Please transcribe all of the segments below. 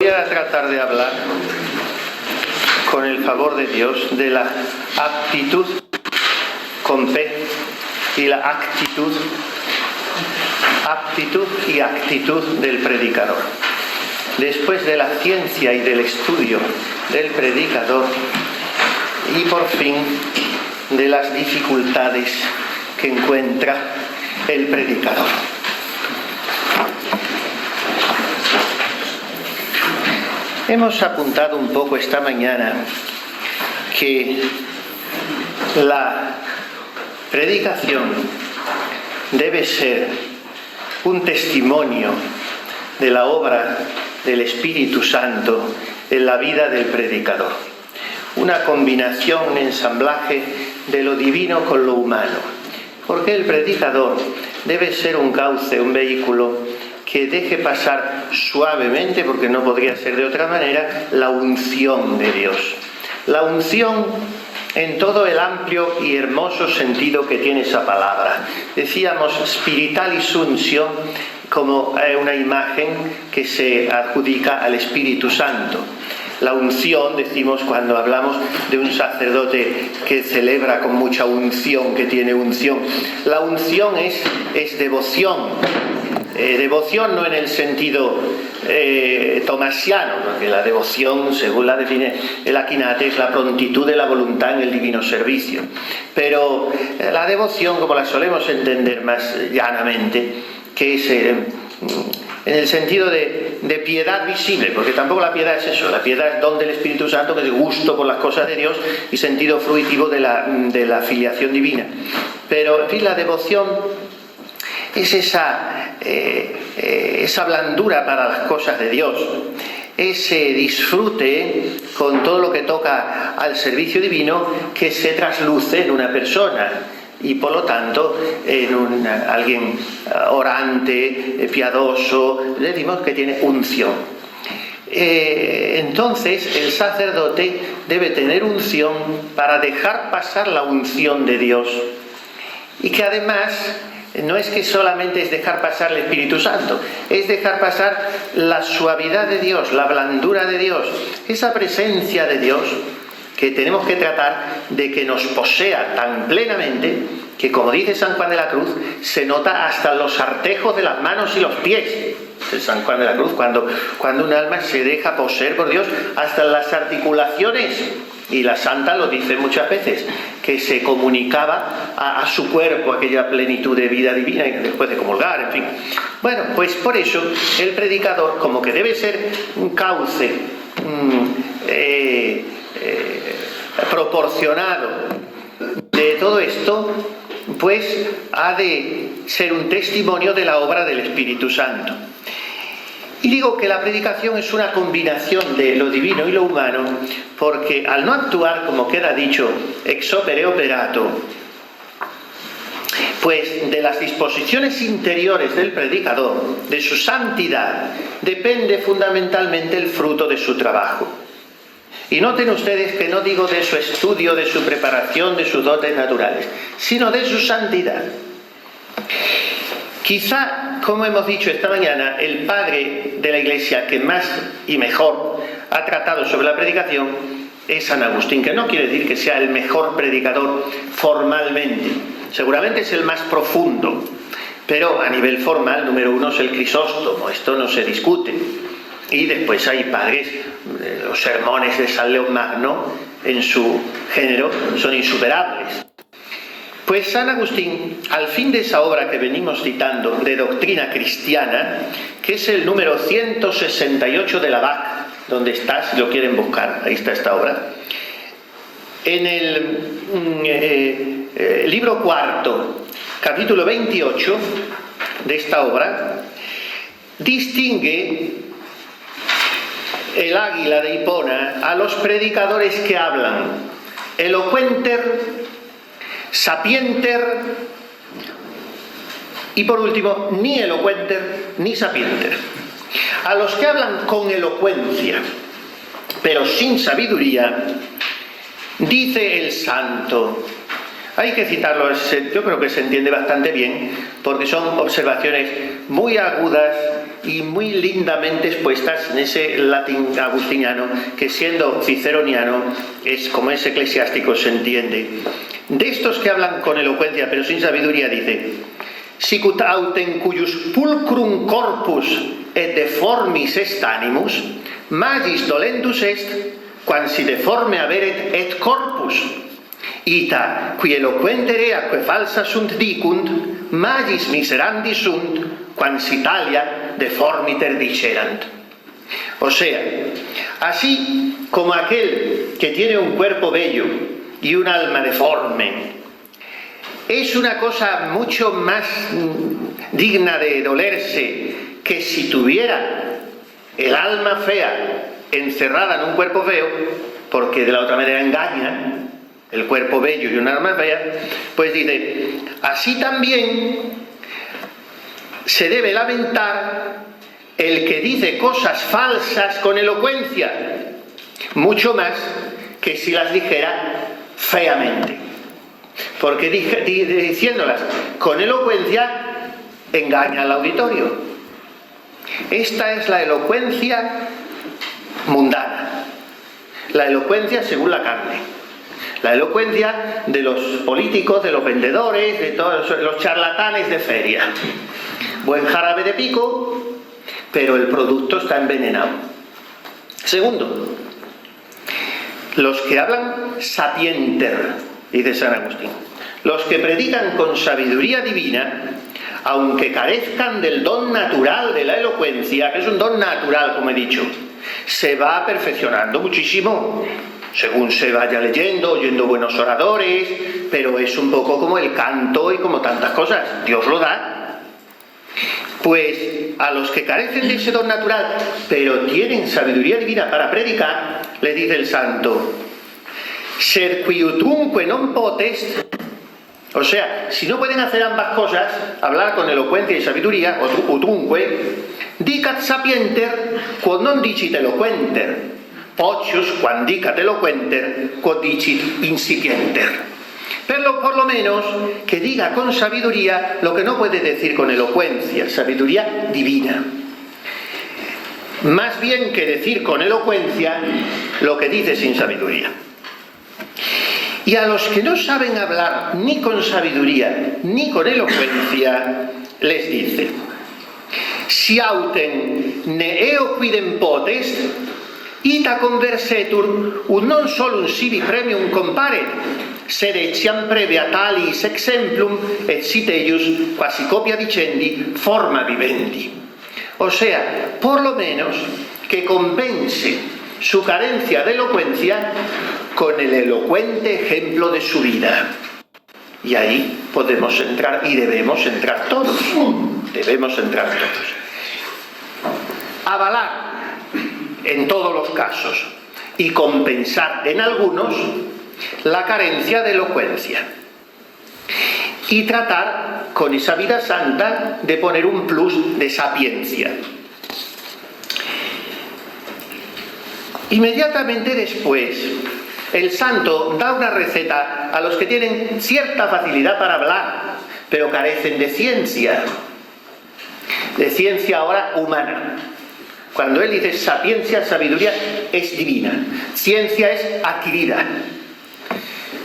Voy a tratar de hablar, con el favor de Dios, de la aptitud con P y la aptitud y actitud del predicador. Después de la ciencia y del estudio del predicador y por fin de las dificultades que encuentra el predicador. Hemos apuntado un poco esta mañana que la predicación debe ser un testimonio de la obra del Espíritu Santo en la vida del predicador. Una combinación, un ensamblaje de lo divino con lo humano. Porque el predicador debe ser un cauce, un vehículo que deje pasar suavemente, porque no podría ser de otra manera, la unción de Dios. La unción en todo el amplio y hermoso sentido que tiene esa palabra. Decíamos spiritualis untio como una imagen que se adjudica al Espíritu Santo. La unción, decimos cuando hablamos de un sacerdote que celebra con mucha unción, que tiene unción. La unción es devoción. Devoción no en el sentido tomasiano, porque la devoción, según la define el Aquinate, es la prontitud de la voluntad en el divino servicio. Pero la devoción, como la solemos entender más llanamente, que es en el sentido de piedad visible, porque tampoco la piedad es eso. La piedad es don del Espíritu Santo, que es gusto por las cosas de Dios y sentido fruitivo de la filiación divina. Pero, en fin, la devoción es esa blandura para las cosas de Dios, ese disfrute con todo lo que toca al servicio divino que se trasluce en una persona y por lo tanto en alguien orante, piadoso, decimos que tiene unción. Entonces el sacerdote debe tener unción para dejar pasar la unción de Dios, y que además no es que solamente es dejar pasar el Espíritu Santo, es dejar pasar la suavidad de Dios, la blandura de Dios, esa presencia de Dios que tenemos que tratar de que nos posea tan plenamente que, como dice San Juan de la Cruz, se nota hasta los artejos de las manos y los pies. De San Juan de la Cruz, cuando un alma se deja poseer por Dios, hasta las articulaciones. Y la santa lo dice muchas veces, que se comunicaba a su cuerpo aquella plenitud de vida divina y después de comulgar, en fin. Bueno, pues por eso el predicador, como que debe ser un cauce proporcionado de todo esto, pues ha de ser un testimonio de la obra del Espíritu Santo. Y digo que la predicación es una combinación de lo divino y lo humano, porque al no actuar, como queda dicho, ex opere operato, pues de las disposiciones interiores del predicador, de su santidad, depende fundamentalmente el fruto de su trabajo. Y noten ustedes que no digo de su estudio, de su preparación, de sus dotes naturales, sino de su santidad. Quizá, como hemos dicho esta mañana, el padre de la Iglesia que más y mejor ha tratado sobre la predicación es San Agustín, que no quiere decir que sea el mejor predicador formalmente, seguramente es el más profundo, pero a nivel formal, número uno es el Crisóstomo, esto no se discute. Y después hay padres, los sermones de San León Magno en su género son insuperables. Pues San Agustín, al fin de esa obra que venimos citando, de doctrina cristiana, que es el número 168 de la BAC, donde está, si lo quieren buscar, ahí está esta obra, en el libro cuarto, capítulo 28 de esta obra, distingue el águila de Hipona a los predicadores que hablan, elocuenter, sapienter y por último ni elocuenter ni sapienter. A los que hablan con elocuencia pero sin sabiduría, dice el santo. Hay que citarlo, yo creo que se entiende bastante bien, porque son observaciones muy agudas, y muy lindamente expuestas en ese latín agustiniano que, siendo ciceroniano, es como es eclesiástico, se entiende. De estos que hablan con elocuencia pero sin sabiduría, dice: sicut autem cuius pulcrum corpus et deformis est animus, magis dolendus est, quam si deforme averet et corpus. Ita, qui eloquentere atque falsa sunt dicunt, magis miserandi sunt, quam si talia deformiter dicerant. O sea, así como aquel que tiene un cuerpo bello y un alma deforme es una cosa mucho más digna de dolerse que si tuviera el alma fea encerrada en un cuerpo feo, porque de la otra manera engaña el cuerpo bello y un alma fea, pues dice, así también se debe lamentar el que dice cosas falsas con elocuencia, mucho más que si las dijera feamente. Porque diciéndolas con elocuencia engaña al auditorio. Esta es la elocuencia mundana, la elocuencia según la carne, la elocuencia de los políticos, de los vendedores, de todos los charlatanes de feria. Buen jarabe de pico, pero el producto está envenenado. Segundo, los que hablan sapienter, dice San Agustín, los que predican con sabiduría divina, aunque carezcan del don natural de la elocuencia, que es un don natural, como he dicho, se va perfeccionando muchísimo según se vaya leyendo, oyendo buenos oradores, pero es un poco como el canto y como tantas cosas, Dios lo da. Pues a los que carecen de ese don natural, pero tienen sabiduría divina para predicar, les dice el santo: sed qui utrumque non potest, o sea, si no pueden hacer ambas cosas, hablar con elocuencia y sabiduría, utrumque, dicat sapienter, quod non dicit eloquenter, pocius, quam dicat eloquenter, quod dicit incipienter. Pero por lo menos que diga con sabiduría lo que no puede decir con elocuencia, sabiduría divina. Más bien que decir con elocuencia lo que dice sin sabiduría. Y a los que no saben hablar ni con sabiduría ni con elocuencia, les dice: si autem ne eo quidem potest, ita conversetur ut non solum sibi premium comparet, sed etiam previatalis exemplum et sit eius quasi copia dicendi forma vivendi. O sea, por lo menos que compense su carencia de elocuencia con el elocuente ejemplo de su vida. Y ahí podemos entrar y debemos entrar todos. Debemos entrar todos. Avalar en todos los casos y compensar en algunos la carencia de elocuencia. Y tratar con esa vida santa de poner un plus de sapiencia. Inmediatamente después, el santo da una receta a los que tienen cierta facilidad para hablar, pero carecen de ciencia ahora humana. Cuando él dice sapiencia, sabiduría es divina, ciencia es adquirida.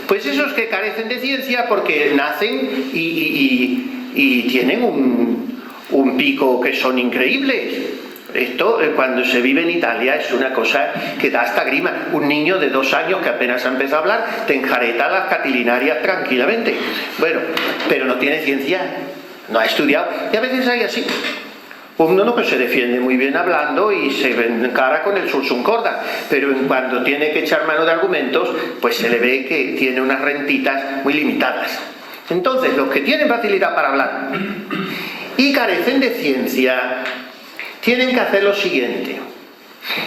Pues esos que carecen de ciencia porque nacen y tienen un pico que son increíbles. Esto, cuando se vive en Italia, es una cosa que da hasta grima. Un niño de 2 años que apenas ha empezado a hablar te enjareta las catilinarias tranquilamente. Bueno, pero no tiene ciencia, no ha estudiado. Y a veces hay así. Uno que se defiende muy bien hablando y se encara con el sursum corda, pero cuando tiene que echar mano de argumentos, pues se le ve que tiene unas rentitas muy limitadas. Entonces, los que tienen facilidad para hablar y carecen de ciencia, tienen que hacer lo siguiente.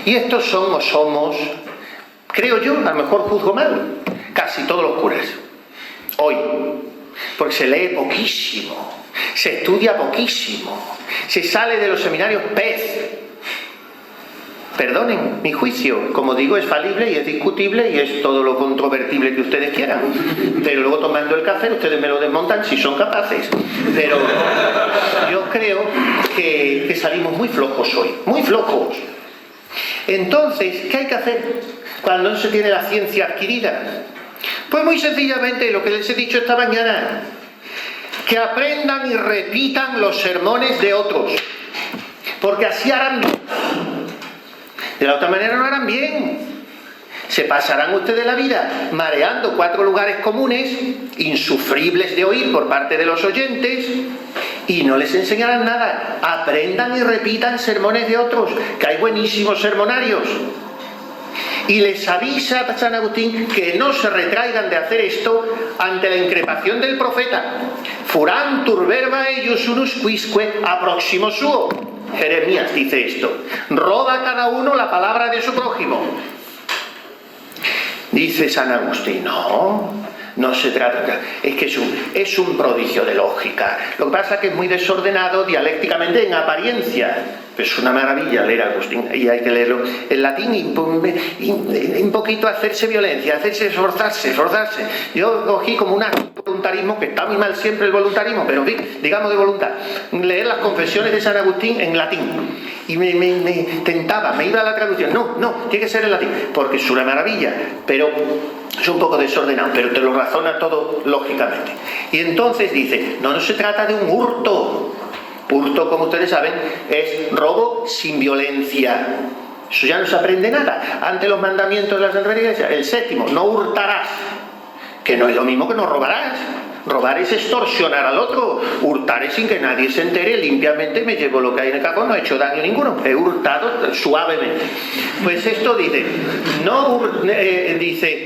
Y estos son o somos, creo yo, a lo mejor juzgo mal, casi todos los curas. Hoy, porque se lee poquísimo, se estudia poquísimo, se sale de los seminarios pez. Perdonen mi juicio, como digo, es falible y es discutible y es todo lo controvertible que ustedes quieran. Pero luego tomando el café ustedes me lo desmontan si son capaces. Pero yo creo que salimos muy flojos hoy, muy flojos. Entonces, ¿qué hay que hacer cuando no se tiene la ciencia adquirida? Pues muy sencillamente lo que les he dicho esta mañana, que aprendan y repitan los sermones de otros, porque así harán bien. De la otra manera no harán bien. Se pasarán ustedes la vida mareando 4 lugares comunes, insufribles de oír por parte de los oyentes, y no les enseñarán nada. Aprendan y repitan sermones de otros, que hay buenísimos sermonarios. Y les avisa San Agustín que no se retraigan de hacer esto ante la increpación del profeta. Furantur verba eius unus quisque a próximo suo. Jeremías dice esto. Roba cada uno la palabra de su prójimo. Dice San Agustín, no se trata, es que es un prodigio de lógica. Lo que pasa es que es muy desordenado dialécticamente en apariencia. Es una maravilla leer a Agustín, y hay que leerlo en latín y un poquito hacerse violencia, esforzarse. Yo cogí como un voluntarismo, que está muy mal siempre el voluntarismo, pero digamos de voluntad, leer las confesiones de San Agustín en latín. Y me tentaba, me iba a la traducción. No, tiene que ser en latín, porque es una maravilla, pero es un poco desordenado, pero te lo razona todo lógicamente. Y entonces dice, no se trata de un hurto. Hurto, como ustedes saben, es robo sin violencia. Eso ya no se aprende nada. Ante los mandamientos de la Santa Iglesia, el 7º, no hurtarás, que no es lo mismo que no robarás. Robar es extorsionar al otro. Hurtar es sin que nadie se entere, limpiamente me llevo lo que hay en el cajón, no he hecho daño ninguno, he hurtado suavemente. Pues esto dice,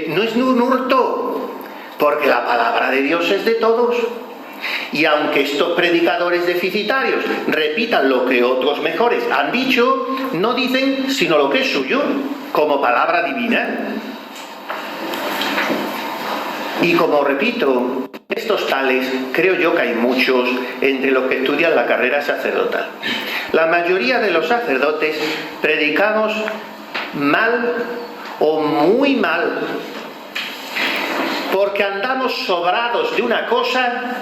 no es un hurto, porque la palabra de Dios es de todos. Y aunque estos predicadores deficitarios repitan lo que otros mejores han dicho, no dicen sino lo que es suyo, como palabra divina. Y como repito, estos tales, creo yo que hay muchos entre los que estudian la carrera sacerdotal. La mayoría de los sacerdotes predicamos mal o muy mal, porque andamos sobrados de una cosa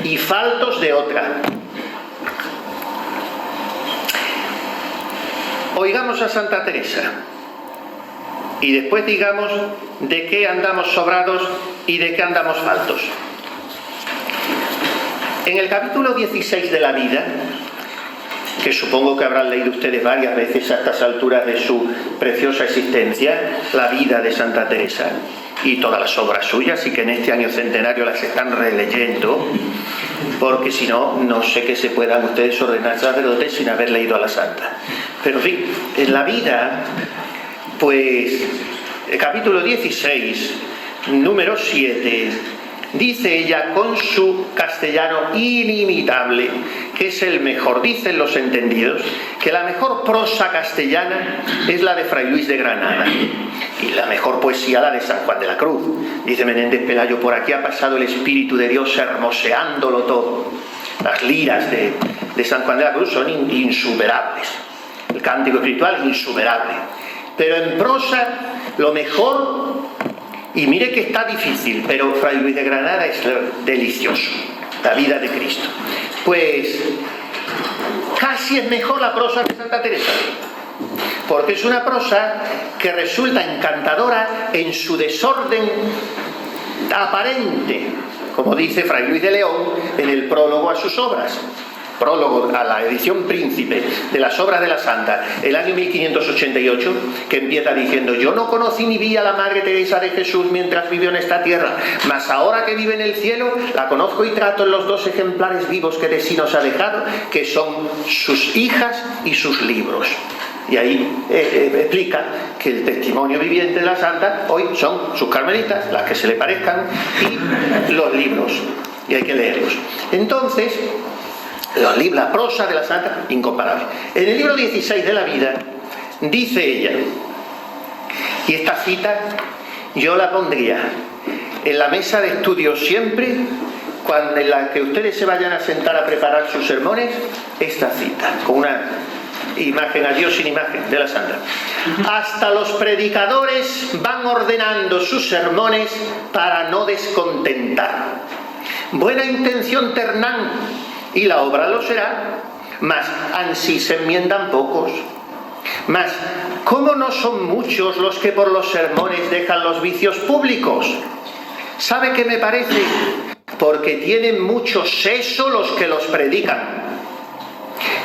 y faltos de otra. Oigamos a Santa Teresa y después digamos de qué andamos sobrados y de qué andamos faltos. En el capítulo 16 de la vida, que supongo que habrán leído ustedes varias veces a estas alturas de su preciosa existencia, la vida de Santa Teresa y todas las obras suyas, y que en este año centenario las están releyendo, porque si no, no sé que se puedan ustedes ordenar sacerdotes sin haber leído a la santa. Pero en fin, en la vida, pues, el capítulo 16, número 7, dice ella con su castellano inimitable, que es el mejor, dicen los entendidos, que la mejor prosa castellana es la de Fray Luis de Granada y la mejor poesía la de San Juan de la Cruz. Dice Menéndez Pelayo, por aquí ha pasado el Espíritu de Dios hermoseándolo todo. Las liras de San Juan de la Cruz son insuperables, el cántico espiritual es insuperable, pero en prosa lo mejor. Y mire que está difícil, pero Fray Luis de Granada es delicioso, la vida de Cristo. Pues casi es mejor la prosa de Santa Teresa, porque es una prosa que resulta encantadora en su desorden aparente, como dice Fray Luis de León en el prólogo a sus obras. Prólogo a la edición Príncipe de las obras de la Santa, el año 1588, que empieza diciendo: yo no conocí ni vi a la Madre Teresa de Jesús mientras vivió en esta tierra, mas ahora que vive en el cielo, la conozco y trato en los 2 ejemplares vivos que de sí nos ha dejado, que son sus hijas y sus libros. Y ahí explica que el testimonio viviente de la Santa hoy son sus carmelitas, las que se le parezcan, y los libros, y hay que leerlos. Entonces, la prosa de la Santa, incomparable. En el libro 16 de la vida, dice ella, y esta cita yo la pondría en la mesa de estudio siempre, en la que ustedes se vayan a sentar a preparar sus sermones, esta cita, con una imagen, a Dios sin imagen, de la Santa. Hasta los predicadores van ordenando sus sermones para no descontentar. Buena intención ternán, y la obra lo será, mas ansí se enmiendan pocos. Mas, ¿cómo no son muchos los que por los sermones dejan los vicios públicos? ¿Sabe qué me parece? Porque tienen mucho seso los que los predican.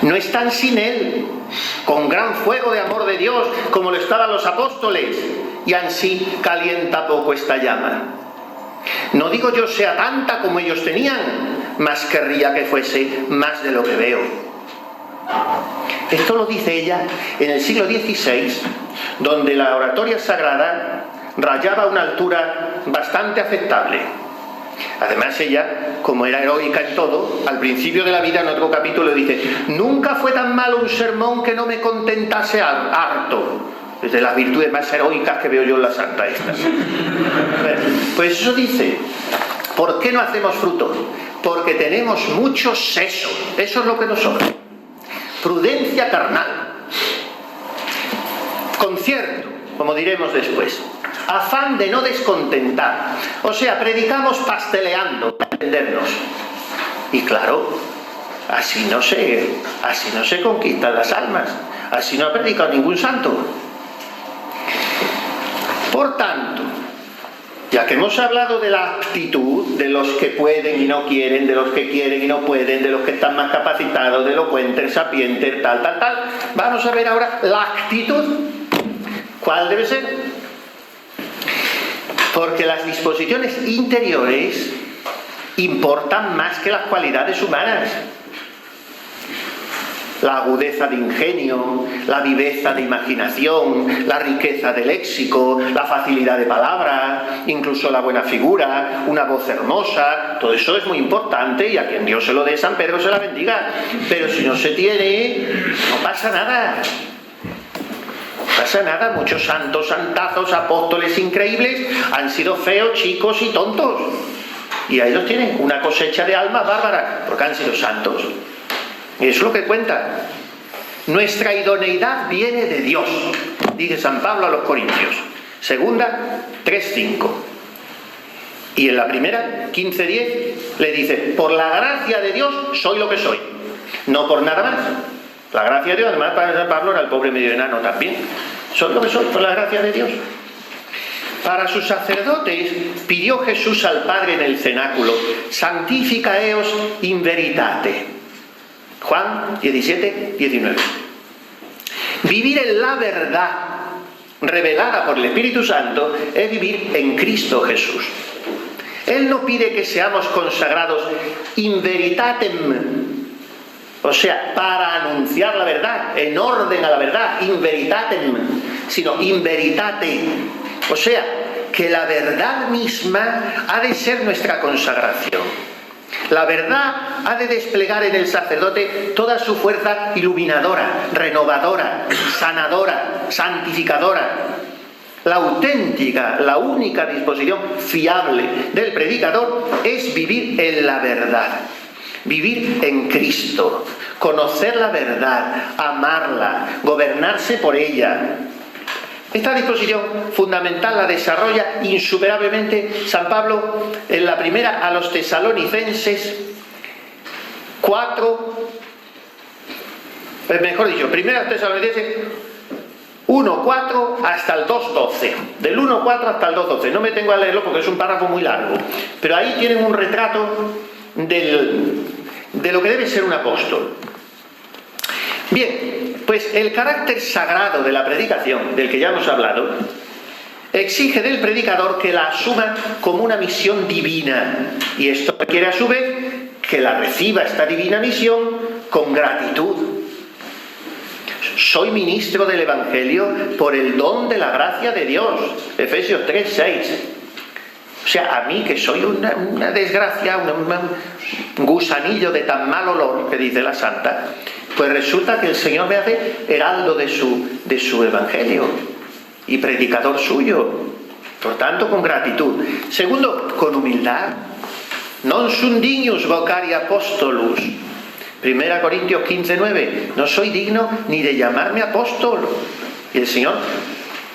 No están sin él, con gran fuego de amor de Dios, como lo estaban los apóstoles, y ansí calienta poco esta llama. No digo yo sea tanta como ellos tenían, mas querría que fuese más de lo que veo. Esto lo dice ella en el siglo XVI, donde la oratoria sagrada rayaba a una altura bastante aceptable. Además ella, como era heroica en todo, al principio de la vida en otro capítulo dice: nunca fue tan malo un sermón que no me contentase harto. Es de las virtudes más heroicas que veo yo en la santa esta. Pues eso dice. ¿Por qué no hacemos fruto? Porque tenemos mucho seso. Eso es lo que nos sobra. Prudencia carnal. Concierto, como diremos después. Afán de no descontentar. O sea, predicamos pasteleando para entendernos. Y claro, así no se conquistan las almas. Así no ha predicado ningún santo. Por tanto, ya que hemos hablado de la actitud de los que pueden y no quieren, de los que quieren y no pueden, de los que están más capacitados, de elocuentes, sapientes, tal, vamos a ver ahora la actitud. ¿Cuál debe ser? Porque las disposiciones interiores importan más que las cualidades humanas. La agudeza de ingenio, la viveza de imaginación, la riqueza de léxico, la facilidad de palabra, incluso la buena figura, una voz hermosa, todo eso es muy importante y a quien Dios se lo dé, San Pedro se la bendiga. Pero si no se tiene, no pasa nada. No pasa nada, muchos santos, santazos, apóstoles increíbles han sido feos, chicos y tontos. Y ahí los tienen, una cosecha de almas bárbaras, porque han sido santos. Y eso es lo que cuenta. Nuestra idoneidad viene de Dios, dice San Pablo a los Corintios. Segunda, 3:5. Y en la primera, 15:10, le dice: por la gracia de Dios soy lo que soy, no por nada más. La gracia de Dios, además para San Pablo era el pobre medio enano también. Soy lo que soy por la gracia de Dios. Para sus sacerdotes pidió Jesús al Padre en el cenáculo: santificaeos in veritate. Juan 17:19. Vivir en la verdad revelada por el Espíritu Santo es vivir en Cristo Jesús. Él no pide que seamos consagrados in veritatem, o sea, para anunciar la verdad, en orden a la verdad, in veritatem, sino in veritate. O sea, que la verdad misma ha de ser nuestra consagración. La verdad ha de desplegar en el sacerdote toda su fuerza iluminadora, renovadora, sanadora, santificadora. La auténtica, la única disposición fiable del predicador es vivir en la verdad, vivir en Cristo, conocer la verdad, amarla, gobernarse por ella. Esta disposición fundamental la desarrolla insuperablemente San Pablo en la primera a los Tesalonicenses 4, mejor dicho, primera a los Tesalonicenses 1:4 hasta el 2:12. Del 1:4 hasta el 2:12. No me tengo a leerlo porque es un párrafo muy largo, pero ahí tienen un retrato de lo que debe ser un apóstol. Bien, pues el carácter sagrado de la predicación, del que ya hemos hablado, exige del predicador que la asuma como una misión divina, y esto requiere a su vez que la reciba esta divina misión con gratitud. Soy ministro del Evangelio por el don de la gracia de Dios, Efesios 3:6. O sea, a mí que soy una desgracia, un gusanillo de tan mal olor, que dice la santa, pues resulta que el Señor me hace heraldo de su Evangelio y predicador suyo. Por tanto, con gratitud. Segundo, con humildad. Non sum dignus vocari apostolus. 1 Corintios 15:9. No soy digno ni de llamarme apóstol. Y el Señor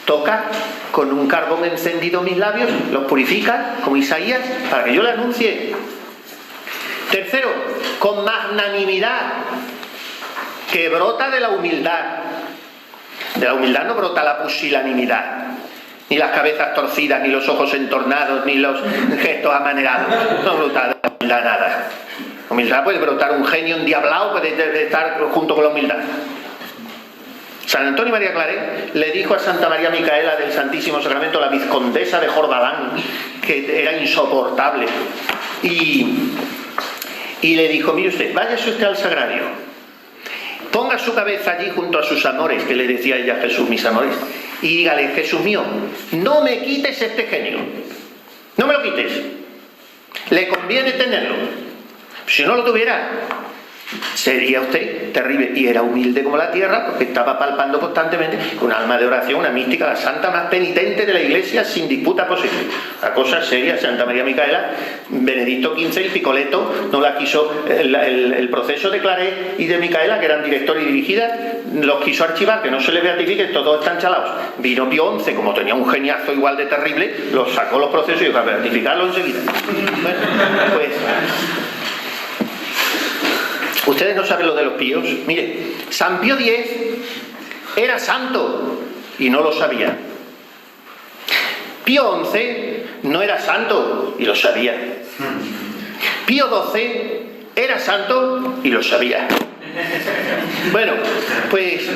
toca con un carbón encendido mis labios, los purifica, como Isaías, para que yo le anuncie. Tercero, con magnanimidad. que brota de la humildad. De la humildad no brota la pusilanimidad, ni las cabezas torcidas, ni los ojos entornados, ni los gestos amanerados. No brota de la humildad nada. La humildad puede brotar un genio endiablado, puede estar junto con la humildad. San Antonio María Claret le dijo a Santa María Micaela del Santísimo Sacramento, la vizcondesa de Jordalán, que era insoportable, y le dijo: mire usted, váyase usted al sagrario, ponga su cabeza allí junto a sus amores, que le decía ella a Jesús, mis amores, y dígale: Jesús mío, no me quites este genio, no me lo quites, le conviene tenerlo, si no lo tuviera sería usted terrible. Y era humilde como la tierra, porque estaba palpando constantemente con un alma de oración, una mística, la santa más penitente de la Iglesia, sin disputa posible. La cosa seria, Santa María Micaela, Benedicto XV y Picoleto no la quiso, el proceso de Claret y de Micaela, que eran director y dirigida, los quiso archivar, que no se les beatifique, todos están chalados. Vino Pío XI, como tenía un geniazo igual de terrible, los sacó los procesos y dijo: a beatificarlo enseguida. Bueno, pues ustedes no saben lo de los píos. Mire, San Pío X era santo y no lo sabía. Pío XI no era santo y lo sabía. Pío XII era santo y lo sabía. Bueno, pues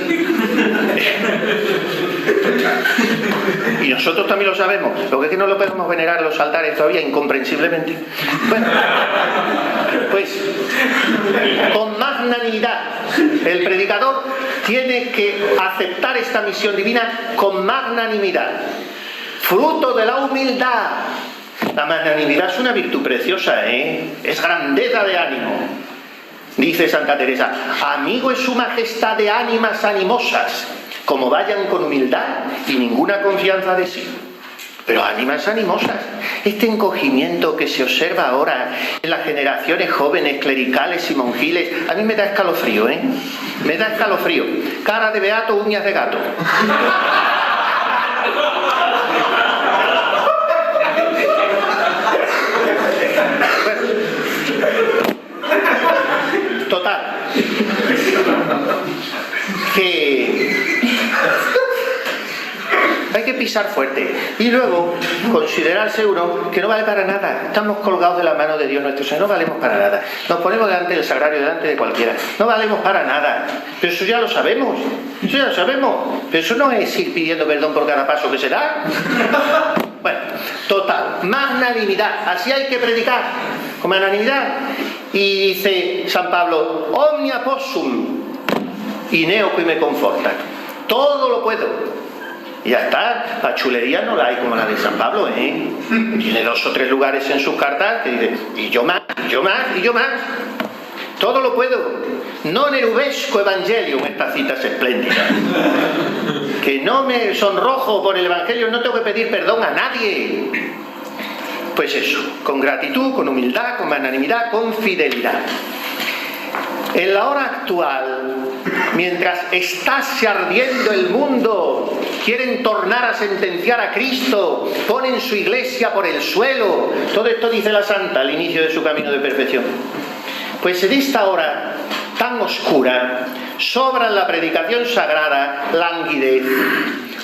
y nosotros también lo sabemos. Lo que es que no lo podemos venerar en los altares todavía, incomprensiblemente. Bueno, pues con magnanimidad el predicador tiene que aceptar esta misión divina con magnanimidad, fruto de la humildad. La magnanimidad es una virtud preciosa, es grandeza de ánimo. Dice Santa Teresa: amigo es su majestad de ánimas animosas, como vayan con humildad y ninguna confianza de sí. Pero ánimas animosas, este encogimiento que se observa ahora en las generaciones jóvenes, clericales y monjiles, a mí me da escalofrío, me da escalofrío. Cara de beato, uñas de gato. Total, que hay que pisar fuerte y luego considerarse uno que no vale para nada. Estamos colgados de la mano de Dios nuestro Señor, no valemos para nada. Nos ponemos delante del sagrario, delante de cualquiera, no valemos para nada. Pero eso ya lo sabemos, eso ya lo sabemos. Pero eso no es ir pidiendo perdón por cada paso que se da. Bueno, total, magnanimidad, así hay que predicar, con magnanimidad. Y dice San Pablo: omnia possum, ineo qui me conforta. Todo lo puedo. Y ya está, la chulería no la hay como la de San Pablo, Tiene 2 o 3 lugares en sus cartas que dice: y yo más, y yo más, y yo más. Todo lo puedo. Non erubesco evangelium, esta cita es espléndida. Que no me sonrojo por el evangelio, no tengo que pedir perdón a nadie. Pues eso, con gratitud, con humildad, con magnanimidad, con fidelidad. En la hora actual, mientras estase ardiendo el mundo, quieren tornar a sentenciar a Cristo, ponen su iglesia por el suelo. Todo esto dice la Santa al inicio de su camino de perfección. Pues en esta hora tan oscura, sobra en la predicación sagrada languidez,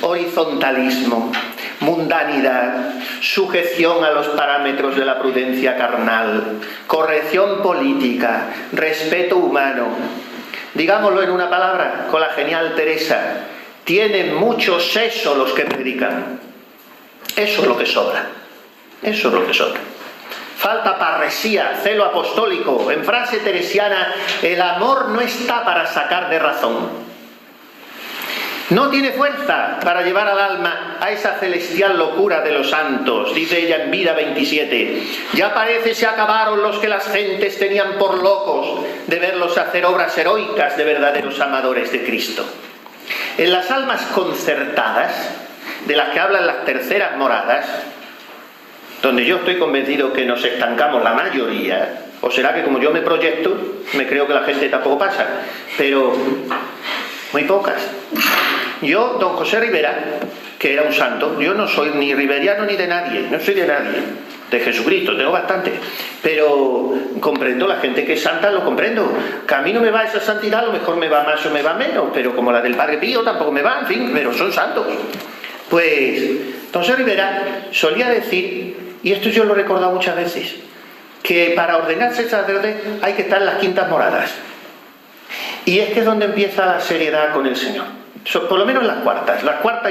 horizontalismo, mundanidad, sujeción a los parámetros de la prudencia carnal, corrección política, respeto humano. Digámoslo en una palabra, con la genial Teresa: tienen mucho seso los que predican. Eso es lo que sobra. Eso es lo que sobra. Falta parresía, celo apostólico. En frase teresiana, el amor no está para sacar de razón. No tiene fuerza para llevar al alma a esa celestial locura de los santos. Dice ella en Vida 27: ya parece se acabaron los que las gentes tenían por locos de verlos hacer obras heroicas de verdaderos amadores de Cristo. En las almas concertadas, de las que hablan las terceras moradas, donde yo estoy convencido que nos estancamos la mayoría, o será que como yo me proyecto, me creo que la gente tampoco pasa, pero muy pocas. Yo, don José Rivera, que era un santo, yo no soy ni riveriano ni de nadie, no soy de nadie. de Jesucristo, tengo bastante, pero comprendo la gente que es santa, lo comprendo. Que a mí no me va esa santidad, a lo mejor me va más o me va menos, pero como la del Padre Pío tampoco me va, en fin, pero son santos. Pues Entonces Rivera solía decir, y esto yo lo he recordado muchas veces, que para ordenarse sacerdote hay que estar en las quintas moradas. Y es que es donde empieza la seriedad con el Señor. Por lo menos las cuartas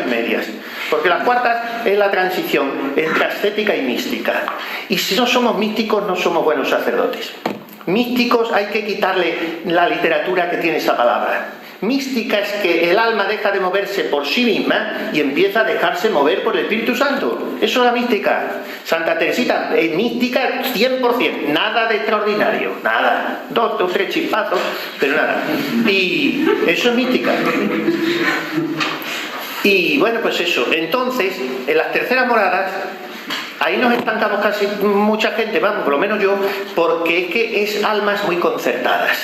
y medias. Porque las cuartas es la transición entre ascética y mística. Y si no somos místicos, no somos buenos sacerdotes. Místicos hay que quitarle la literatura que tiene esa palabra. Mística es que el alma deja de moverse por sí misma y empieza a dejarse mover por el Espíritu Santo. Eso es la mística. Santa Teresita es mística 100%, nada de extraordinario, nada. Dos o tres chispazos, pero nada. Y eso es mística. Y bueno, pues eso. Entonces, en las terceras moradas, ahí nos estancamos casi mucha gente, vamos, por lo menos yo, porque es que es almas muy concertadas.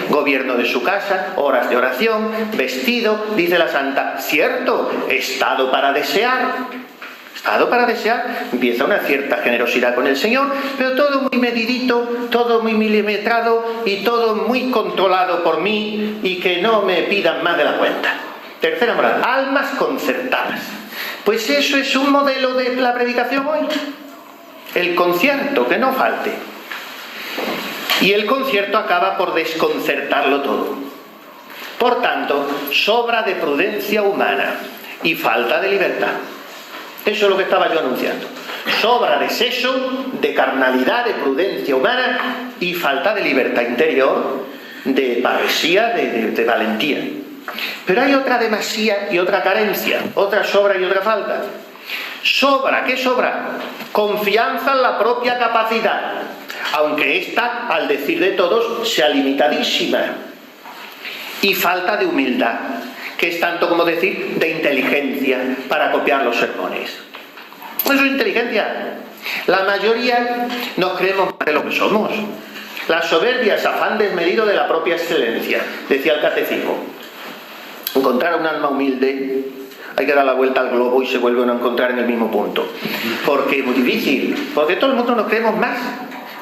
Gobierno de su casa, horas de oración, vestido, dice la santa, cierto, estado para desear, empieza una cierta generosidad con el Señor, pero todo muy medidito, todo muy milimetrado y todo muy controlado por mí y que no me pidan más de la cuenta. Tercera moral, almas concertadas. Pues eso es un modelo de la predicación hoy. El concierto, que no falte. Y el concierto acaba por desconcertarlo todo. Por tanto, sobra de prudencia humana y falta de libertad. Eso es lo que estaba yo anunciando. Sobra de sexo, de carnalidad, de prudencia humana y falta de libertad interior, de parresía, de valentía. Pero hay otra demasía y otra carencia, otra sobra y otra falta. Sobra, ¿qué sobra? Confianza en la propia capacidad, aunque ésta, al decir de todos, sea limitadísima. Y falta de humildad, que es tanto como decir de inteligencia para copiar los sermones. Eso es inteligencia. La mayoría nos creemos más de lo que somos. La soberbia es afán desmedido de la propia excelencia, decía el catecismo. Encontrar a un alma humilde, hay que dar la vuelta al globo y se vuelve a encontrar en el mismo punto. Porque es muy difícil, porque todo el mundo nos creemos más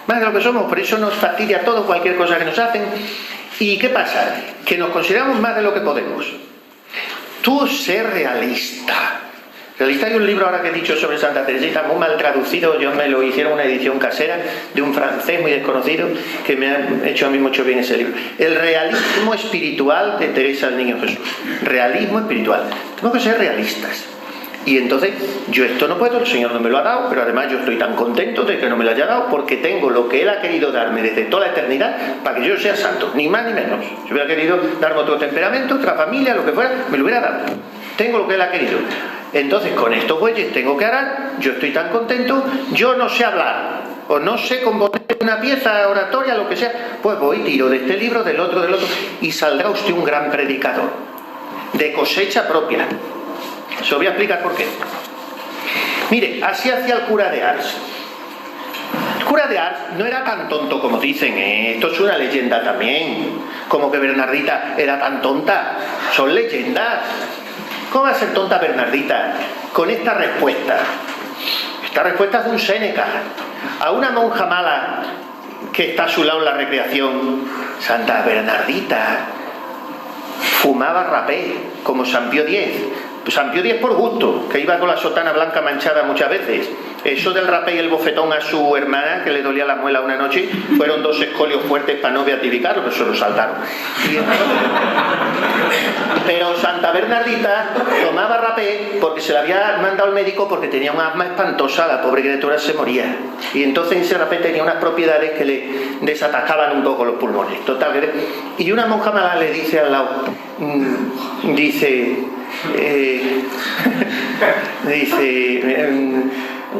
de lo que somos, por eso nos fastidia todo, cualquier cosa que nos hacen. ¿Y qué pasa? Que nos consideramos más de lo que podemos. Tú ser realista. Realista, hay un libro ahora que he dicho sobre Santa Teresita, muy mal traducido, yo me lo hicieron una edición casera de un francés muy desconocido que me ha hecho a mí mucho bien ese libro. El realismo espiritual de Teresa del Niño Jesús. Realismo espiritual. Tenemos que ser realistas. Y entonces, yo esto no puedo, el Señor no me lo ha dado, pero además yo estoy tan contento de que no me lo haya dado porque tengo lo que Él ha querido darme desde toda la eternidad para que yo sea santo, ni más ni menos. Si hubiera querido darme otro temperamento, otra familia, lo que fuera, me lo hubiera dado. Tengo lo que Él ha querido. Entonces, con estos bueyes tengo que arar, yo estoy tan contento, yo no sé hablar, o no sé componer una pieza oratoria, lo que sea, pues voy, tiro de este libro, del otro, y saldrá usted un gran predicador, de cosecha propia. Se lo voy a explicar por qué. Mire, así hacía el cura de Ars. El cura de Ars no era tan tonto como dicen, esto es una leyenda también, como que Bernardita era tan tonta, son leyendas. ¿Cómo va a ser tonta Bernardita con esta respuesta? Esta respuesta es de un Séneca a una monja mala que está a su lado en la recreación. Santa Bernardita fumaba rapé como San Pío X. San Pío X por gusto, que iba con la sotana blanca manchada muchas veces. Eso del rapé y el bofetón a su hermana, que le dolía la muela una noche, fueron dos escolios fuertes para no beatificarlo, pero se lo saltaron. Pero Santa Bernardita tomaba rapé porque se le había mandado el médico porque tenía un asma espantosa, la pobre criatura se moría. Y entonces ese rapé tenía unas propiedades que le desatacaban un poco los pulmones. Total, y una monja mala le dice al lado, dice,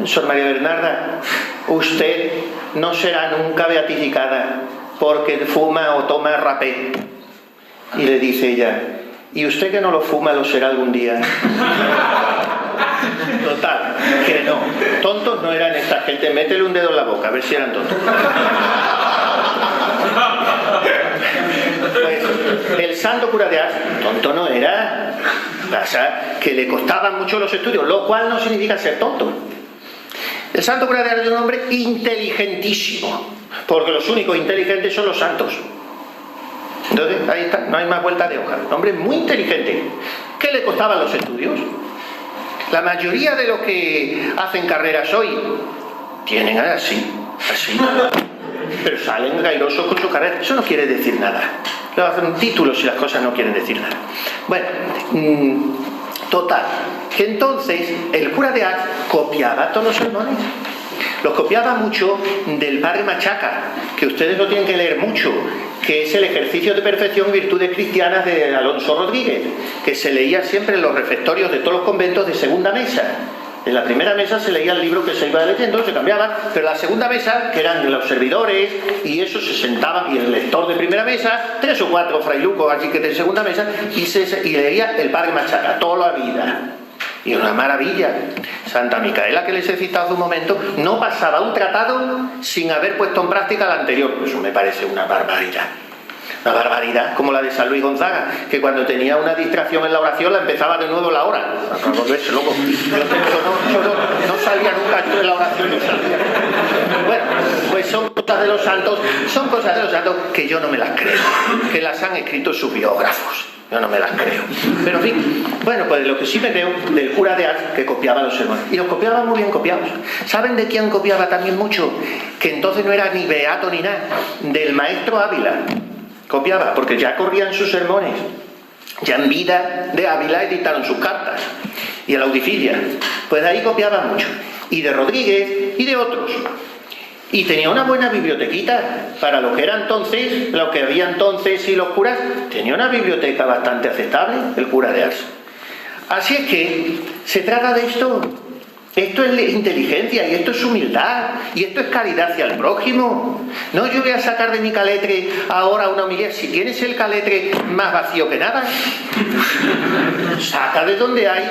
Sor María Bernarda, usted no será nunca beatificada porque fuma o toma rapé. Y le dice ella, ¿y usted que no lo fuma lo será algún día? Total, que no. Tontos no eran esta gente. Métele un dedo en la boca, a ver si eran tontos. Pues el santo cura de Ars, tonto no era. Pasa que le costaban mucho los estudios, lo cual no significa ser tonto. El santo cura de Ars es un hombre inteligentísimo, porque los únicos inteligentes son los santos. Entonces, ahí está, no hay más vuelta de hoja. Un hombre muy inteligente. ¿Qué le costaban los estudios? La mayoría de los que hacen carreras hoy tienen así. Pero salen gairosos con su carrera. Eso no quiere decir nada. Le hacen títulos y las cosas no quieren decir nada. Bueno, total. Que entonces el cura de Ars copiaba todos los sermones. Los copiaba mucho del padre Machaca, que ustedes lo tienen que leer mucho, que es el ejercicio de perfección y virtudes cristianas de Alonso Rodríguez, que se leía siempre en los refectorios de todos los conventos de segunda mesa. En la primera mesa se leía el libro que se iba leyendo, se cambiaba, pero la segunda mesa, que eran los servidores, y eso se sentaban, y el lector de primera mesa, 3 o 4 frailucos así que de segunda mesa, y leía el padre Machaca, toda la vida. Y una maravilla. Santa Micaela, que les he citado hace un momento, no pasaba un tratado sin haber puesto en práctica el anterior. Eso me parece una barbaridad. Una barbaridad, como la de San Luis Gonzaga, que cuando tenía una distracción en la oración la empezaba de nuevo la hora. Para volverse loco. Yo no salía nunca yo de la oración, no salía. Bueno, pues son cosas de los santos que yo no me las creo, que las han escrito sus biógrafos. Yo no me las creo. Pero en fin, bueno, pues lo que sí me creo del cura de Ars, que copiaba los sermones. Y los copiaba muy bien copiados. ¿Saben de quién copiaba también mucho? Que entonces no era ni beato ni nada. Del maestro Ávila. Copiaba, porque ya corrían sus sermones. Ya en vida de Ávila editaron sus cartas. Y el Audifilia. Pues de ahí copiaba mucho. Y de Rodríguez y de otros. Y tenía una buena bibliotequita para lo que era entonces, lo que había entonces y los curas. Tenía una biblioteca bastante aceptable, el cura de Ars. Así es que se trata de esto. Esto es inteligencia, y esto es humildad, y esto es caridad hacia el prójimo. No, yo voy a sacar de mi caletre ahora una homilía. Si tienes el caletre más vacío que nada, saca de donde hay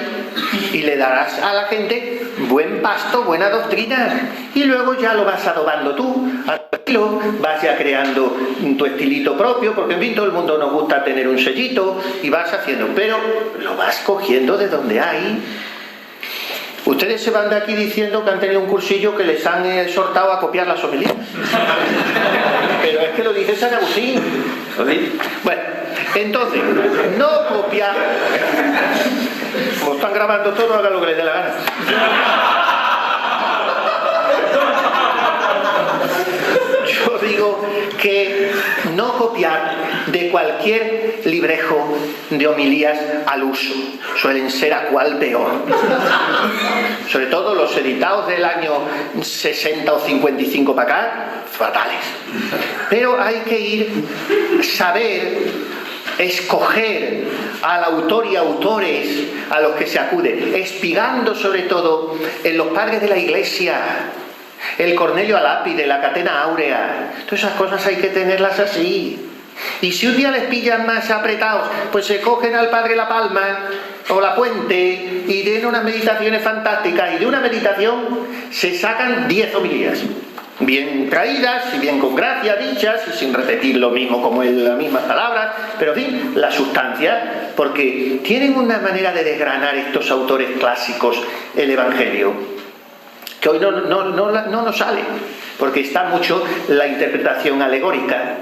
y le darás a la gente buen pasto, buena doctrina, y luego ya lo vas adobando tú, vas ya creando tu estilito propio, porque en fin, todo el mundo nos gusta tener un sellito, y vas haciendo, pero lo vas cogiendo de donde hay. Ustedes se van de aquí diciendo que han tenido un cursillo que les han exhortado a copiar las homilías. Pero es que lo dice San Agustín. Bueno, entonces, no copiar. Como están grabando todo, hagan lo que les dé la gana. Yo digo que no copiar de cualquier librejo de homilías al uso. Suelen ser a cual peor. Sobre todo los editados del año 60 o 55 para acá, fatales. Pero hay que saber escoger al autor y autores a los que se acude, espigando sobre todo en los padres de la Iglesia, el Cornelio Alápide, la Catena Áurea. Todas esas cosas hay que tenerlas así. Y si un día les pillan más apretados, pues se cogen al padre La Palma o La Puente y den unas meditaciones fantásticas, y de una meditación se sacan 10 homilías bien traídas y bien con gracia dichas y sin repetir lo mismo como las mismas palabras, pero en fin, la sustancia, porque tienen una manera de desgranar estos autores clásicos el Evangelio que hoy no nos sale, porque está mucho la interpretación alegórica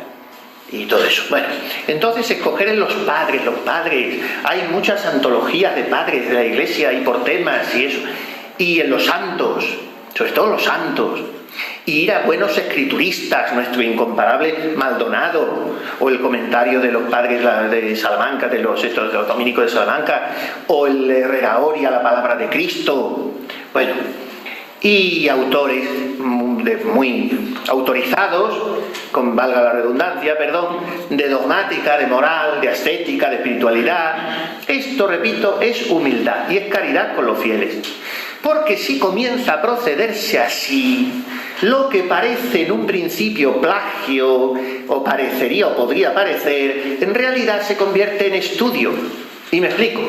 y todo eso. Bueno, entonces escoger en los padres, hay muchas antologías de padres de la Iglesia y por temas y eso, y en los santos, sobre todo los santos, y ir a buenos escrituristas, nuestro incomparable Maldonado, o el comentario de los padres de Salamanca, de los dominicos de Salamanca, o el Herrera-Ori a la palabra de Cristo. Bueno, y autores muy autorizados, con valga la redundancia, de dogmática, de moral, de ascética, de espiritualidad. Esto, repito, es humildad y es caridad con los fieles. Porque si comienza a procederse así, lo que parece en un principio plagio, o parecería o podría parecer, en realidad se convierte en estudio. Y me explico.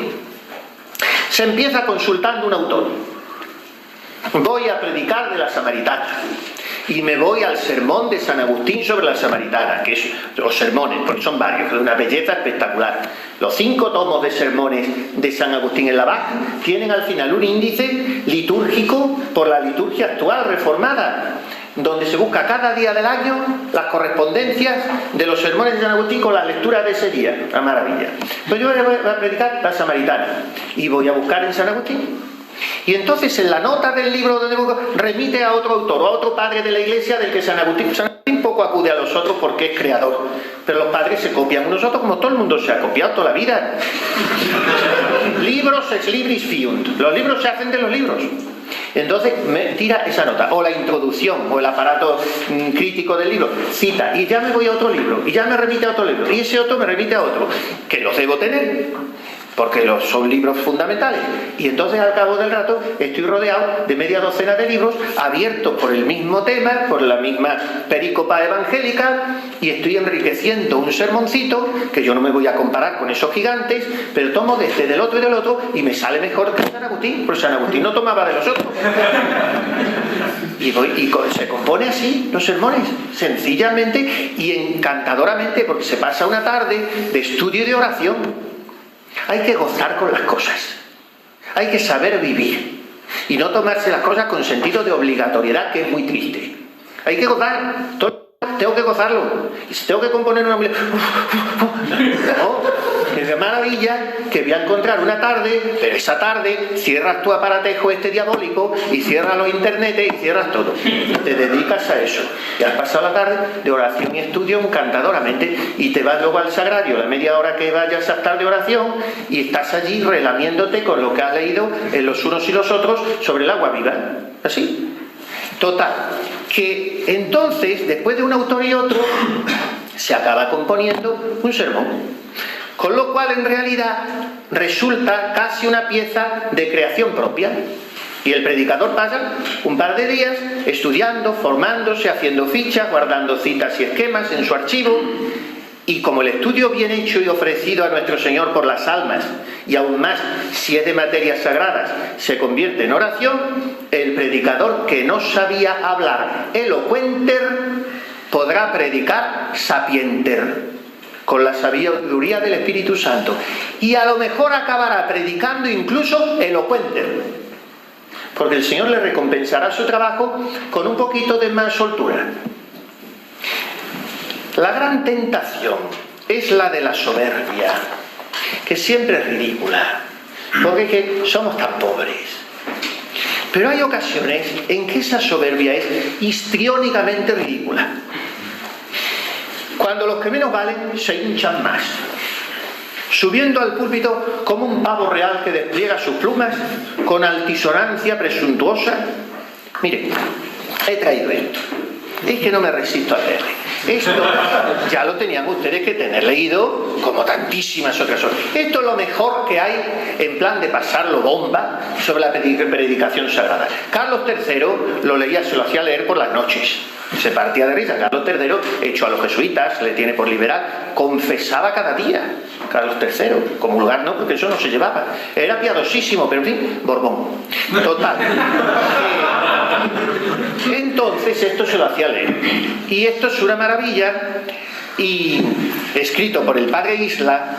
Se empieza consultando un autor. Voy a predicar de la Samaritana. y me voy al sermón de San Agustín sobre la Samaritana, que es los sermones, porque son varios, de una belleza espectacular. Los 5 tomos de sermones de San Agustín en la Bach tienen al final un índice litúrgico por la liturgia actual reformada, donde se busca cada día del año las correspondencias de los sermones de San Agustín con las lecturas de ese día. Una maravilla. Pues yo voy a predicar la Samaritana y voy a buscar en San Agustín. Y entonces en la nota del libro donde remite a otro autor o a otro padre de la Iglesia del que San Agustín poco acude a los otros porque es creador, pero los padres se copian unos otros como todo el mundo se ha copiado toda la vida. Libros ex libris fiunt, los libros se hacen de los libros. Entonces me tira esa nota, o la introducción, o el aparato crítico del libro, cita, y ya me voy a otro libro, y ya me remite a otro libro, y ese otro me remite a otro, que los debo tener, porque son libros fundamentales. Y entonces al cabo del rato estoy rodeado de media docena de libros abiertos por el mismo tema, por la misma perícopa evangélica, y estoy enriqueciendo un sermoncito que yo no me voy a comparar con esos gigantes, pero tomo desde del otro y del otro y me sale mejor que San Agustín, porque San Agustín no tomaba de los otros. Y se compone así los sermones, sencillamente y encantadoramente, porque se pasa una tarde de estudio y de oración. Hay que gozar con las cosas, hay que saber vivir y no tomarse las cosas con sentido de obligatoriedad, que es muy triste. Hay que gozar, tengo que gozarlo, y si tengo que componer una... No, es de maravilla que voy a encontrar una tarde, pero esa tarde cierras tu aparatejo diabólico y cierras los internetes y cierras todo. Te dedicas a eso. Y has pasado la tarde de oración y estudio encantadoramente y te vas luego al sagrario, la media hora que vayas a estar de oración, y estás allí relamiéndote con lo que has leído en los unos y los otros sobre el agua viva. Así. Total, que entonces, después de un autor y otro, se acaba componiendo un sermón. Con lo cual, en realidad, resulta casi una pieza de creación propia. Y el predicador pasa un par de días estudiando, formándose, haciendo fichas, guardando citas y esquemas en su archivo. Y como el estudio bien hecho y ofrecido a nuestro Señor por las almas, y aún más si es de materias sagradas, se convierte en oración, el predicador que no sabía hablar elocuenter podrá predicar sapienter, con la sabiduría del Espíritu Santo, y a lo mejor acabará predicando incluso elocuenter, porque el Señor le recompensará su trabajo con un poquito de más soltura. La gran tentación es la de la soberbia, que siempre es ridícula, porque es que somos tan pobres. Pero hay ocasiones en que esa soberbia es histriónicamente ridícula. Cuando los que menos valen se hinchan más, subiendo al púlpito como un pavo real que despliega sus plumas con altisonancia presuntuosa. Mire, he traído esto. Es que no me resisto a leerle. Esto ya lo tenían ustedes que tener leído, como tantísimas otras cosas. Esto es lo mejor que hay en plan de pasarlo bomba sobre la predicación sagrada. Carlos III lo leía, se lo hacía leer por las noches. Se partía de risa. Carlos III, hecho a los jesuitas, le tiene por liberal, confesaba cada día. Carlos III, comulgar no, porque eso no se llevaba. Era piadosísimo, pero en fin, Borbón. Total. Entonces esto se lo hacía leer. Y esto es una maravilla. Y escrito por el padre Isla,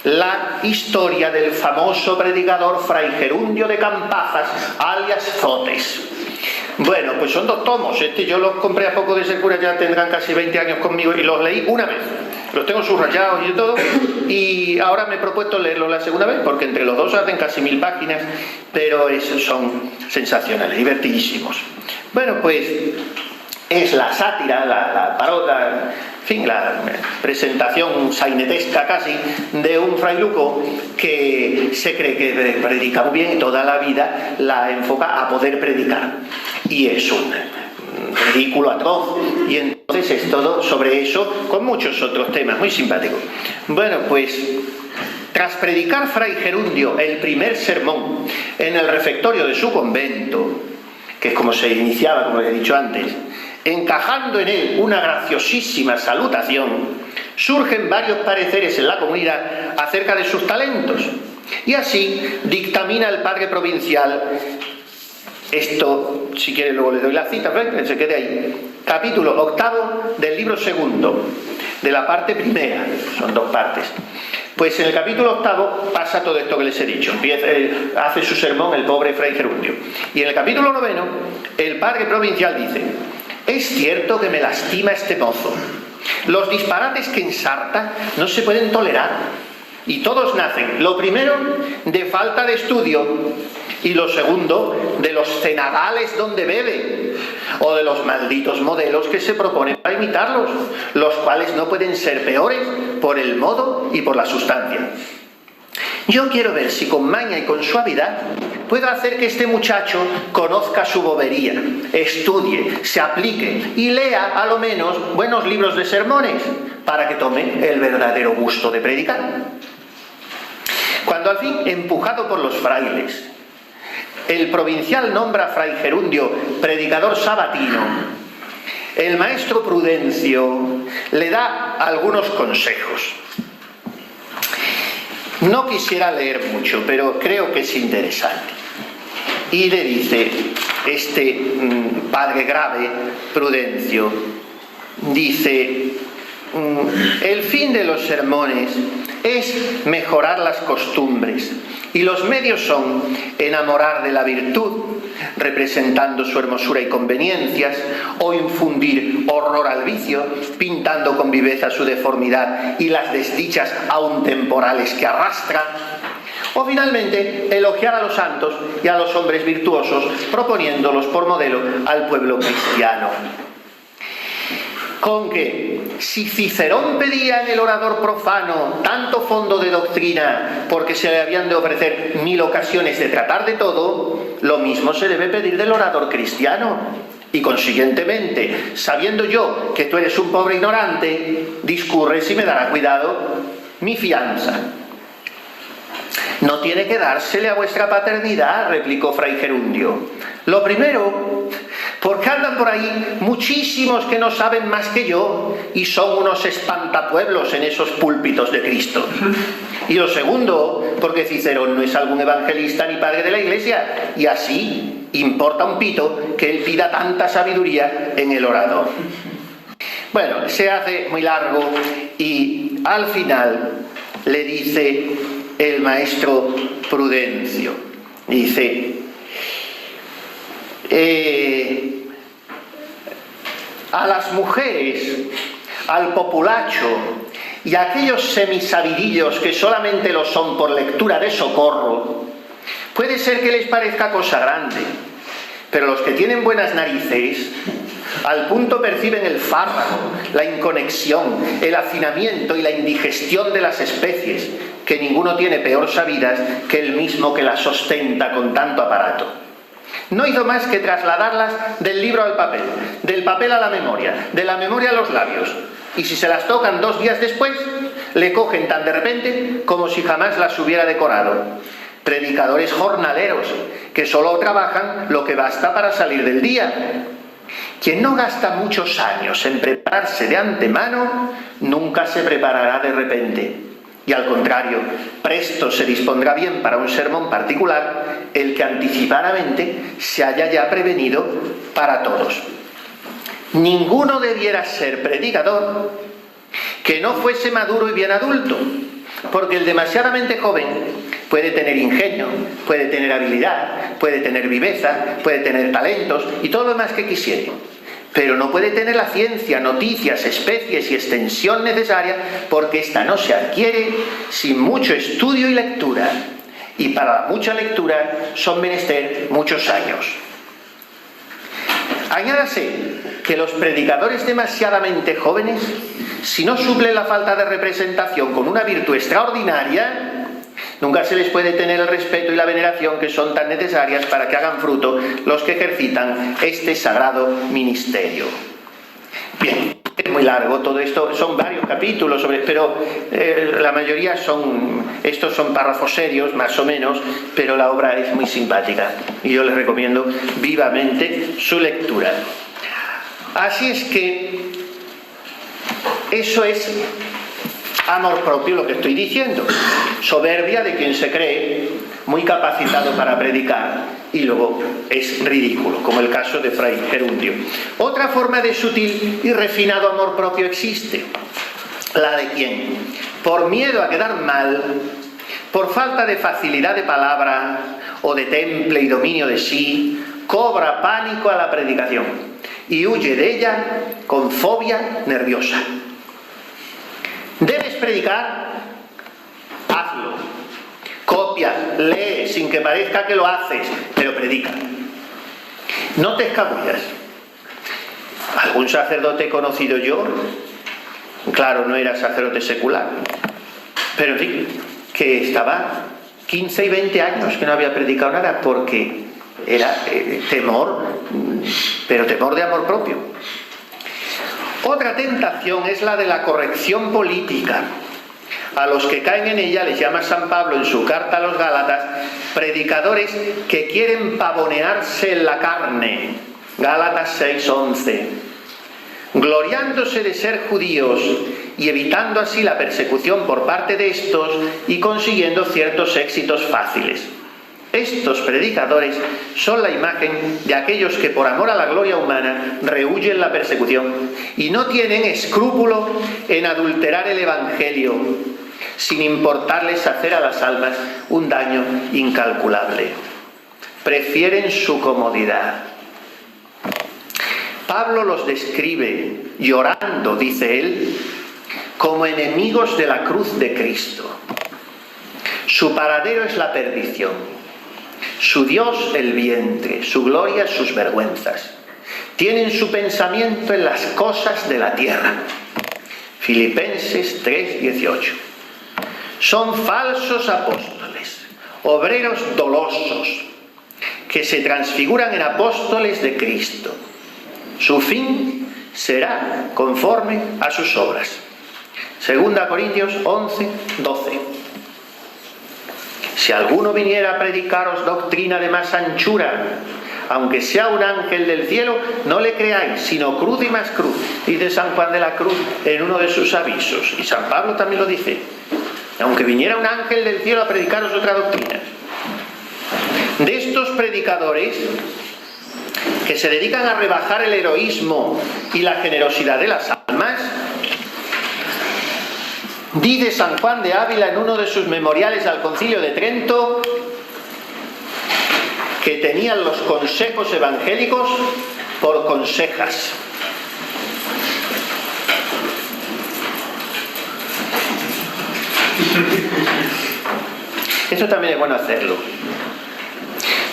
la historia del famoso predicador Fray Gerundio de Campazas, alias Zotes. Bueno, pues son 2 tomos. Yo los compré a poco de ser cura, ya tendrán casi 20 años conmigo, y los leí una vez. Los tengo subrayados y todo, y ahora me he propuesto leerlos la segunda vez, porque entre los dos hacen casi 1000 páginas, pero son sensacionales, divertidísimos. Bueno, pues es la sátira, la parodia, en fin, la presentación sainetesca casi de un frailuco que se cree que predica muy bien y toda la vida la enfoca a poder predicar. Y es un ridículo atroz, y entonces es todo sobre eso, con muchos otros temas muy simpáticos. Bueno, pues tras predicar Fray Gerundio el primer sermón en el refectorio de su convento, que es como se iniciaba, como les he dicho antes, encajando en él una graciosísima salutación, surgen varios pareceres en la comunidad acerca de sus talentos, y así dictamina el padre provincial Esto, si quiere, luego le doy la cita, que se quede ahí. Capítulo 8 del libro 2, de la parte primera, son 2 partes. Pues en el capítulo 8 pasa todo esto que les he dicho. Hace su sermón el pobre Fray Gerundio. Y en el capítulo 9, el padre provincial dice: es cierto que me lastima este mozo. Los disparates que ensarta no se pueden tolerar. Y todos nacen, lo primero, de falta de estudio, y lo segundo, de los cenagales donde bebe, o de los malditos modelos que se proponen para imitarlos, los cuales no pueden ser peores por el modo y por la sustancia. Yo quiero ver si con maña y con suavidad puedo hacer que este muchacho conozca su bobería, estudie, se aplique y lea a lo menos buenos libros de sermones para que tome el verdadero gusto de predicar. Cuando al fin, empujado por los frailes, el provincial nombra a Fray Gerundio predicador sabatino, el maestro Prudencio le da algunos consejos. No quisiera leer mucho, pero creo que es interesante. Y le dice este padre grave, Prudencio, dice: el fin de los sermones es mejorar las costumbres, y los medios son enamorar de la virtud, representando su hermosura y conveniencias, o infundir horror al vicio, pintando con viveza su deformidad y las desdichas aún temporales que arrastran, o finalmente elogiar a los santos y a los hombres virtuosos, proponiéndolos por modelo al pueblo cristiano. Con que, si Cicerón pedía en el orador profano tanto fondo de doctrina porque se le habían de ofrecer 1000 ocasiones de tratar de todo, lo mismo se debe pedir del orador cristiano. Y consiguientemente, sabiendo yo que tú eres un pobre ignorante, discurres y me dará cuidado mi fianza. No tiene que dársele a vuestra paternidad, replicó Fray Gerundio. Lo primero, porque andan por ahí muchísimos que no saben más que yo y son unos espantapueblos en esos púlpitos de Cristo. Y lo segundo, porque Cicerón no es algún evangelista ni padre de la Iglesia, y así importa un pito que él pida tanta sabiduría en el orador. Bueno, se hace muy largo y al final le dice el maestro Prudencio, dice: a las mujeres, al populacho y a aquellos semisabidillos que solamente lo son por lectura de socorro, puede ser que les parezca cosa grande, pero los que tienen buenas narices al punto perciben el fárrago, la inconexión, el hacinamiento y la indigestión de las especies, que ninguno tiene peor sabidas que el mismo que las ostenta con tanto aparato. No hizo más que trasladarlas del libro al papel, del papel a la memoria, de la memoria a los labios, y si se las tocan 2 días después, le cogen tan de repente como si jamás las hubiera decorado. Predicadores jornaleros, que solo trabajan lo que basta para salir del día. Quien no gasta muchos años en prepararse de antemano, nunca se preparará de repente. Y al contrario, presto se dispondrá bien para un sermón particular el que anticipadamente se haya ya prevenido para todos. Ninguno debiera ser predicador que no fuese maduro y bien adulto, porque el demasiadamente joven puede tener ingenio, puede tener habilidad, puede tener viveza, puede tener talentos y todo lo demás que quisiere, pero no puede tener la ciencia, noticias, especies y extensión necesaria, porque ésta no se adquiere sin mucho estudio y lectura, y para mucha lectura son menester muchos años. Añádase que los predicadores demasiadamente jóvenes, si no suplen la falta de representación con una virtud extraordinaria, nunca se les puede tener el respeto y la veneración que son tan necesarias para que hagan fruto los que ejercitan este sagrado ministerio. Bien, es muy largo todo esto, son varios capítulos, pero la mayoría estos son párrafos serios, más o menos, pero la obra es muy simpática y yo les recomiendo vivamente su lectura. Así es que eso es amor propio lo que estoy diciendo. Soberbia de quien se cree muy capacitado para predicar y luego es ridículo, como el caso de Fray Gerundio. Otra forma de sutil y refinado amor propio existe. La de quien, por miedo a quedar mal, por falta de facilidad de palabra o de temple y dominio de sí, cobra pánico a la predicación y huye de ella con fobia nerviosa. ¿Debes predicar? Hazlo. Copia, lee, sin que parezca que lo haces, pero predica. No te escabullas. Algún sacerdote he conocido yo, claro, no era sacerdote secular, pero en fin, que estaba 15 y 20 años que no había predicado nada porque era temor, pero temor de amor propio. Otra tentación es la de la corrección política. A los que caen en ella les llama San Pablo en su carta a los Gálatas predicadores que quieren pavonearse en la carne. Gálatas 6:11. Gloriándose de ser judíos y evitando así la persecución por parte de estos y consiguiendo ciertos éxitos fáciles. Estos predicadores son la imagen de aquellos que por amor a la gloria humana rehúyen la persecución y no tienen escrúpulo en adulterar el Evangelio, sin importarles hacer a las almas un daño incalculable. Prefieren su comodidad. Pablo los describe, llorando, dice él, como enemigos de la cruz de Cristo. Su paradero es la perdición, su Dios el vientre, su gloria sus vergüenzas. Tienen su pensamiento en las cosas de la tierra. Filipenses 3:18. Son falsos apóstoles, obreros dolosos, que se transfiguran en apóstoles de Cristo. Su fin será conforme a sus obras. 2 Corintios 11:12. Si alguno viniera a predicaros doctrina de más anchura, aunque sea un ángel del cielo, no le creáis, sino cruz y más cruz. Dice San Juan de la Cruz en uno de sus avisos. Y San Pablo también lo dice. Aunque viniera un ángel del cielo a predicaros otra doctrina. De estos predicadores que se dedican a rebajar el heroísmo y la generosidad de las almas, dice San Juan de Ávila en uno de sus memoriales al Concilio de Trento que tenían los consejos evangélicos por consejas. Esto también es bueno hacerlo.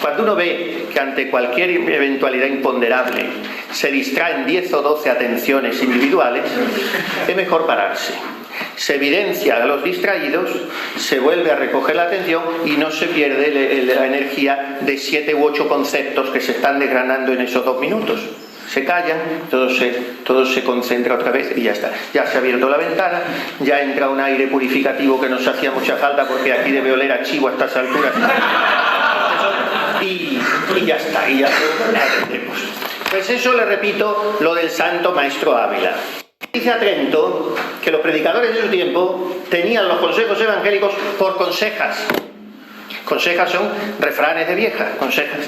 Cuando uno ve que ante cualquier eventualidad imponderable se distraen 10 o 12 atenciones individuales, es mejor pararse. Se evidencia a los distraídos, se vuelve a recoger la atención y no se pierde la energía de 7 u 8 conceptos que se están desgranando en esos 2 minutos. Se callan, todo se concentra otra vez y ya está. Ya se ha abierto la ventana, ya entra un aire purificativo que nos hacía mucha falta porque aquí debe oler a chivo a estas alturas. Y ya está, y ya atendemos. Pues eso le repito lo del santo maestro Ávila. Dice a Trento que los predicadores de su tiempo tenían los consejos evangélicos por consejas. Consejas son refranes de vieja, consejas.